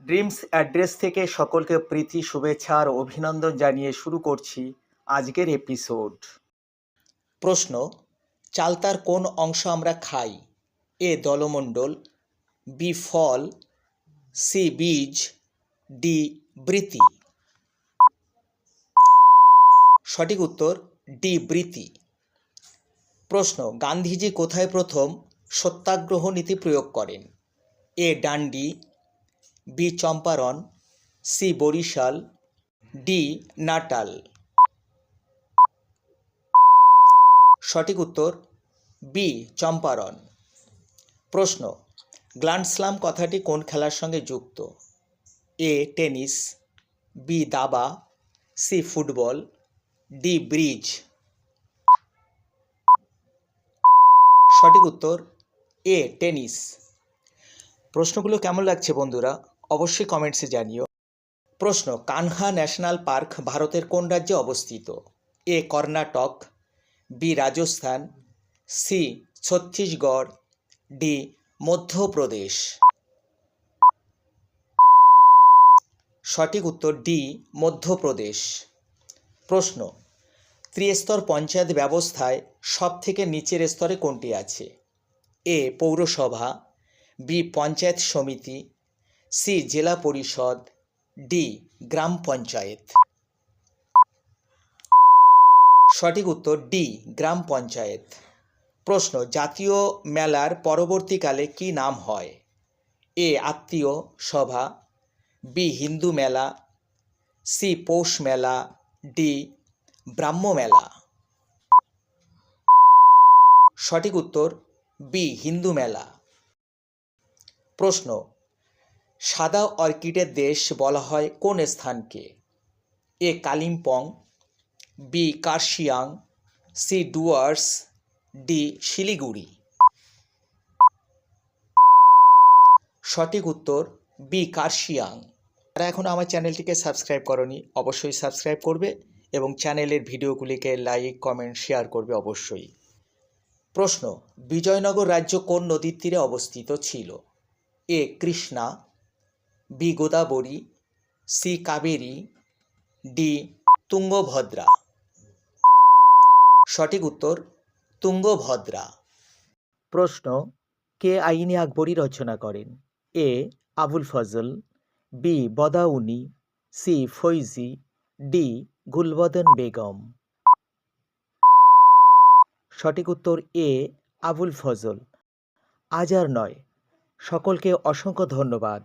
Dreams address থেকে সকলকে প্রীতি শুভেচ্ছা আর অভিনন্দন জানিয়ে শুরু করছি আজকের এপিসোড। প্রশ্ন: চালতার কোন অংশ আমরা খাই? এ দলমণ্ডল, বি ফল, সি বীজ, ডি বৃতি। সঠিক উত্তর ডি বৃতি। প্রশ্ন: গান্ধীজি কোথায় প্রথম সত্যাগ্রহ নীতি প্রয়োগ করেন? A Dandi, B Champaran, C Barisal, D Natal. সঠিক উত্তর বি চম্পারণ। প্রশ্ন: গ্র্যান্ড স্লাম কথাটি কোন খেলার সঙ্গে যুক্ত? এ টেনিস, বি দাবা, সি ফুটবল, ডি ব্রিজ। সঠিক উত্তর এ টেনিস। প্রশ্নগুলো কেমন লাগছে বন্ধুরা? অবশ্যই কমেন্টসে জানিও। প্রশ্ন: কানহা ন্যাশনাল পার্ক ভারতের কোন রাজ্যে অবস্থিত? A Karnataka, B Rajasthan, C Chhattisgarh, D Madhya Pradesh. সঠিক উত্তর ডি মধ্যপ্রদেশ। প্রশ্ন: ত্রিস্তর পঞ্চায়েত ব্যবস্থায় সবথেকে নিচের স্তরে কোনটি আছে? এ পৌরসভা, বি পঞ্চায়েত সমিতি, সি জেলা পরিষদ, ডি গ্রাম পঞ্চায়েত। সঠিক উত্তর ডি গ্রাম পঞ্চায়েত। প্রশ্ন: জাতীয় মেলার পরবর্তীকালে কি নাম হয়? এ আত্মীয় সভা, বি হিন্দু মেলা, সি পৌষ মেলা, ডি ব্রাহ্ম মেলা। সঠিক উত্তর বি হিন্দু মেলা। প্রশ্ন: সাদা অর্কিডের দেশ বলা হয় কোন স্থানকে? A Kalimpong, B Kurseong, C Dooars, D Siliguri. সঠিক উত্তর বি কার্শিয়াং। যারা এখনও আমার চ্যানেলটিকে সাবস্ক্রাইব করনি অবশ্যই সাবস্ক্রাইব করবে এবং চ্যানেলের ভিডিওগুলিকে লাইক কমেন্ট শেয়ার করবে অবশ্যই। প্রশ্ন: বিজয়নগর রাজ্য কোন নদীর তীরে অবস্থিত ছিল? A Krishna, B Godavari, C Kaveri, D Tungabhadra. সঠিক উত্তর তুঙ্গভদ্রা। প্রশ্ন: কে আইনে আকবরী রচনা করেন? A Abul Fazl, B Badauni, C Faizi, D Gulbadan Begum. সঠিক উত্তর এ আবুল ফজল। আজ আর নয়, সকলকে অসংখ্য ধন্যবাদ।